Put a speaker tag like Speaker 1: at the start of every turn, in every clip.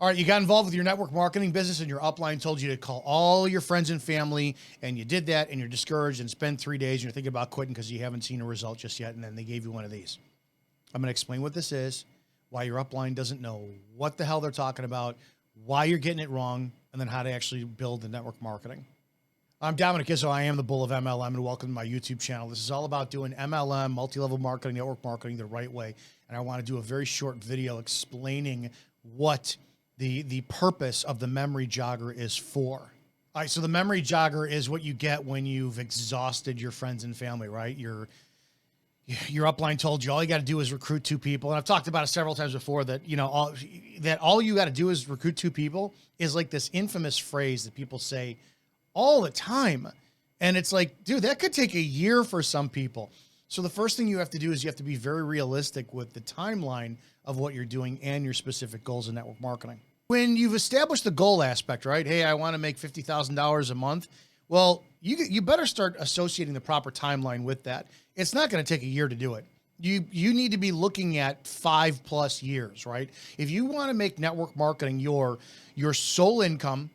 Speaker 1: All right, you got involved with your network marketing business and your upline told you to call all your friends and family, and you did that and you're discouraged and spend 3 days and you're thinking about quitting because you haven't seen a result just yet, and then they gave you one of these. I'm going to explain what this is, why your upline doesn't know what the hell they're talking about, why you're getting it wrong, and then how to actually build the network marketing. I'm Dominic Izzo. I am the Bull of MLM, and welcome to my YouTube channel. This is all about doing MLM, multi-level marketing, network marketing the right way. And I want to do a very short video explaining what the purpose of the memory jogger is for. All right, so the memory jogger is what you get when you've exhausted your friends and family, right? Your upline told you all you got to do is recruit 2 people. And I've talked about it several times before that, all you got to do is recruit 2 people is like this infamous phrase that people say all the time. And it's like, dude, that could take a year for some people. So the first thing you have to do is you have to be very realistic with the timeline of what you're doing and your specific goals in network marketing. When you've established the goal aspect, right? Hey, I want to make $50,000 a month. Well, you better start associating the proper timeline with that. It's not going to take a year to do it. You need to be looking at 5+ years, right? If you want to make network marketing your sole income,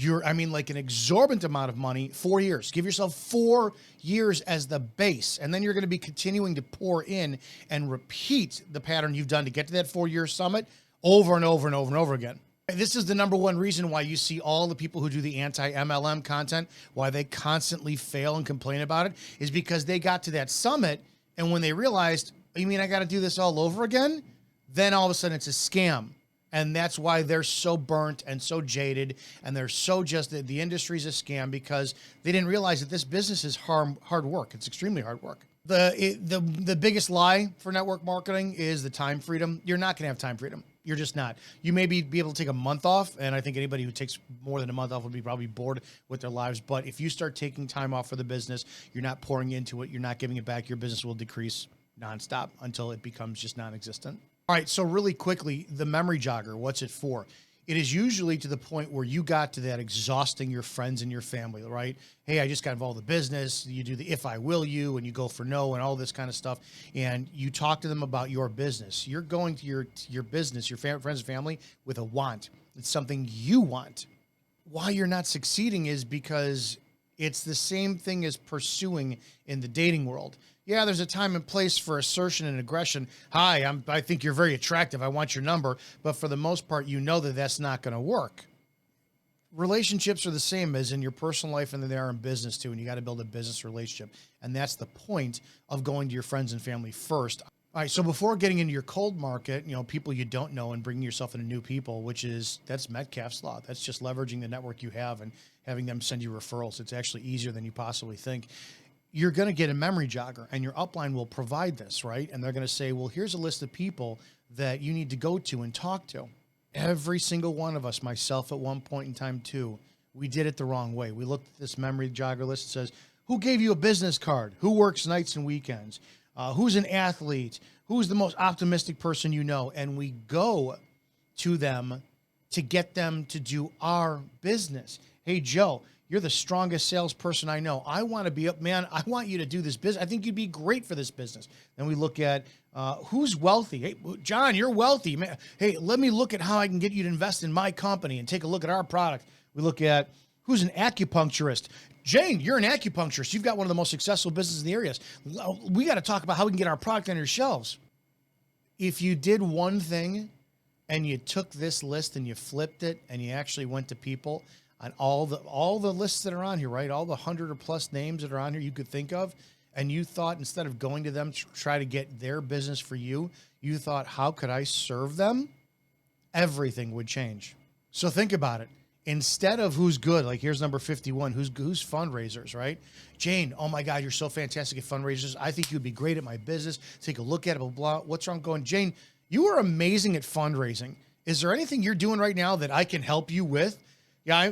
Speaker 1: like an exorbitant amount of money, 4 years. Give yourself 4 years as the base. And then you're going to be continuing to pour in and repeat the pattern you've done to get to that 4-year summit over and over and over and over again. This is the number one reason why you see all the people who do the anti-MLM content, why they constantly fail and complain about it, is because they got to that summit, and when they realized, you mean I got to do this all over again? Then all of a sudden it's a scam. And that's why they're so burnt and so jaded, and they're so just that the industry's a scam because they didn't realize that this business is hard work. It's extremely hard work. The biggest lie for network marketing is the time freedom. You're not going to have time freedom. You're just not. You may be able to take a month off, and I think anybody who takes more than a month off would be probably bored with their lives. But if you start taking time off for the business, you're not pouring into it, you're not giving it back, your business will decrease nonstop until it becomes just non-existent. All right, so really quickly, the memory jogger, what's it for? It is usually to the point where you got to that exhausting your friends and your family, right? Hey, I just got involved in business. You do the if I will you, and you go for no and all this kind of stuff. And you talk to them about your business. You're going to your business, your friends and family with a want. It's something you want. Why you're not succeeding is because it's the same thing as pursuing in the dating world. Yeah, there's a time and place for assertion and aggression. Hi, I think you're very attractive. I want your number. But for the most part, you know that that's not going to work. Relationships are the same as in your personal life, and they are in business too. And you got to build a business relationship. And that's the point of going to your friends and family first. All right, so before getting into your cold market, people you don't know and bringing yourself into new people, that's Metcalfe's law. That's just leveraging the network you have and having them send you referrals. It's actually easier than you possibly think. You're going to get a memory jogger, and your upline will provide this, right? And they're going to say, well, here's a list of people that you need to go to and talk to. Every single one of us, myself at one point in time too, we did it the wrong way. We looked at this memory jogger list. It says, who gave you a business card? Who works nights and weekends? Who's an athlete? Who's the most optimistic person you know? And we go to them to get them to do our business. Hey, Joe, you're the strongest salesperson I know. I want to be up, man. I want you to do this business. I think you'd be great for this business. Then we look at who's wealthy. Hey, John, you're wealthy, man. Hey, let me look at how I can get you to invest in my company and take a look at our product. We look at who's an acupuncturist. Jane, you're an acupuncturist. You've got one of the most successful businesses in the areas. We got to talk about how we can get our product on your shelves. If you did one thing and you took this list and you flipped it and you actually went to people on all the lists that are on here, right? All the 100 or plus names that are on here you could think of. And you thought, instead of going to them to try to get their business for you, you thought, how could I serve them? Everything would change. So think about it. Instead of who's good, like here's number 51, who's fundraisers, right? Jane, oh my God, you're so fantastic at fundraisers. I think you'd be great at my business. Take a look at it, blah, blah, blah. What's wrong going? Jane, you are amazing at fundraising. Is there anything you're doing right now that I can help you with? Yeah,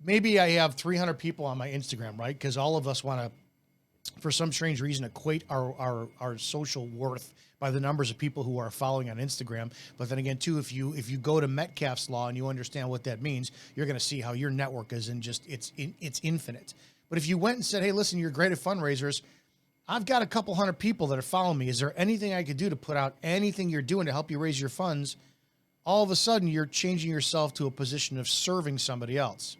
Speaker 1: maybe I have 300 people on my Instagram, right? Because all of us want to, for some strange reason, equate our social worth by the numbers of people who are following on Instagram. But then again, too, if you go to Metcalfe's law and you understand what that means, you're going to see how your network is it's infinite. But if you went and said, hey, listen, you're great at fundraisers. I've got a couple hundred people that are following me. Is there anything I could do to put out anything you're doing to help you raise your funds? all of a sudden you're changing yourself to a position of serving somebody else.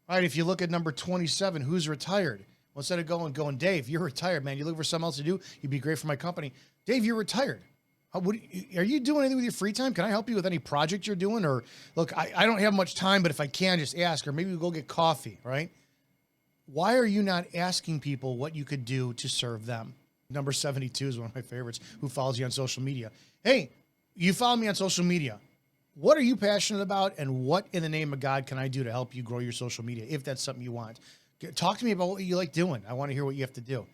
Speaker 1: All right, if you look at number 27, who's retired? Well, instead of going, Dave, you're retired, man. You're looking for something else to do. You'd be great for my company. Dave, you're retired. Are you doing anything with your free time? Can I help you with any project you're doing? Or look, I don't have much time, but if I can, just ask. Or maybe we'll go get coffee, right? Why are you not asking people what you could do to serve them? Number 72 is one of my favorites. Who follows you on social media? Hey, you follow me on social media. What are you passionate about, and what in the name of God can I do to help you grow your social media, if that's something you want? Talk to me about what you like doing. I want to hear what you have to do.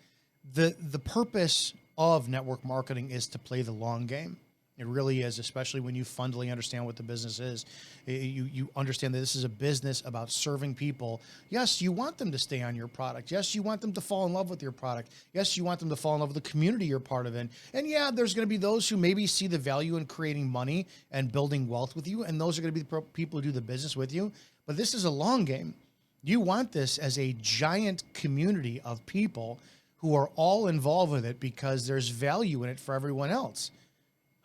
Speaker 1: The purpose of network marketing is to play the long game. It really is, especially when you fundamentally understand what the business is. You understand that this is a business about serving people. Yes, you want them to stay on your product. Yes, you want them to fall in love with your product. Yes, you want them to fall in love with the community you're part of. And yeah, there's going to be those who maybe see the value in creating money and building wealth with you, and those are going to be the people who do the business with you. But this is a long game. You want this as a giant community of people who are all involved with it because there's value in it for everyone else.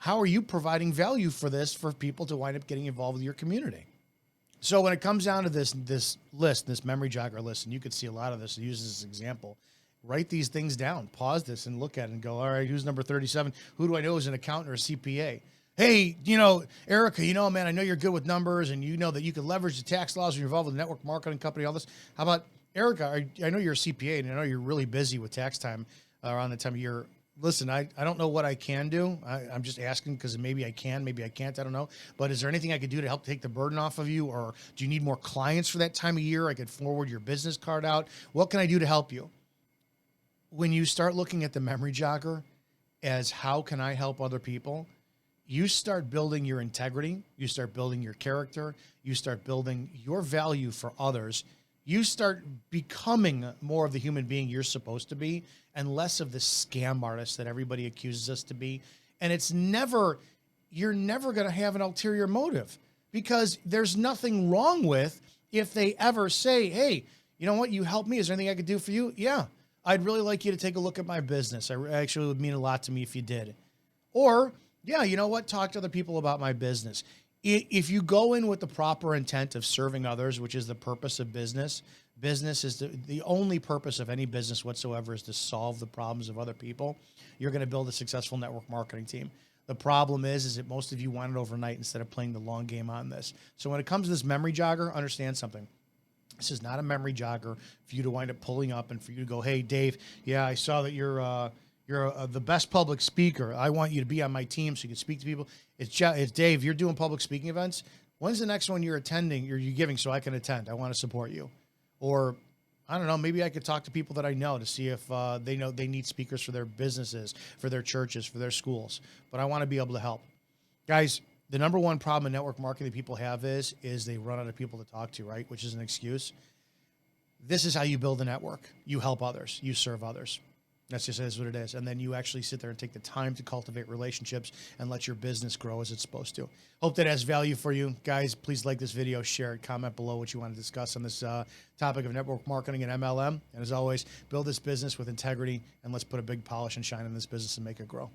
Speaker 1: How are you providing value for this for people to wind up getting involved with your community? So when it comes down to this list, this memory jogger list, and you could see a lot of this, use this as an example, write these things down, pause this and look at it and go, all right, who's number 37? Who do I know is an accountant or a CPA? Hey, Erica, man, I know you're good with numbers and you know that you can leverage the tax laws when you're involved with a network marketing company, all this. How about Erica? I know you're a CPA and I know you're really busy with tax time around the time of year. Listen, I don't know what I can do. I'm just asking because maybe I can, maybe I can't. I don't know. But is there anything I could do to help take the burden off of you? Or do you need more clients for that time of year? I could forward your business card out. What can I do to help you? When you start looking at the memory jogger as how can I help other people, you start building your integrity. You start building your character. You start building your value for others. You start becoming more of the human being you're supposed to be and less of the scam artist that everybody accuses us to be. And you're never going to have an ulterior motive, because there's nothing wrong with if they ever say, hey, you know what? You helped me. Is there anything I could do for you? Yeah, I'd really like you to take a look at my business. Actually, it would mean a lot to me if you did. Or, yeah, you know what? Talk to other people about my business. If you go in with the proper intent of serving others, which is the purpose of business is the only purpose of any business whatsoever is to solve the problems of other people. You're going to build a successful network marketing team. The problem is that most of you want it overnight instead of playing the long game on this. So when it comes to this memory jogger, understand something. This is not a memory jogger for you to wind up pulling up and for you to go, hey, Dave, yeah, I saw that you're the best public speaker. I want you to be on my team so you can speak to people. It's Dave, you're doing public speaking events. When's the next one you're attending or you're giving so I can attend? I want to support you. Or, I don't know, maybe I could talk to people that I know to see if they know they need speakers for their businesses, for their churches, for their schools. But I want to be able to help. Guys, the number one problem in network marketing that people have is they run out of people to talk to, right? Which is an excuse. This is how you build a network. You help others. You serve others. That's just is what it is. And then you actually sit there and take the time to cultivate relationships and let your business grow as it's supposed to. Hope that has value for you. Guys, please like this video, share it, comment below what you want to discuss on this topic of network marketing and MLM. And as always, build this business with integrity, and let's put a big polish and shine in this business and make it grow.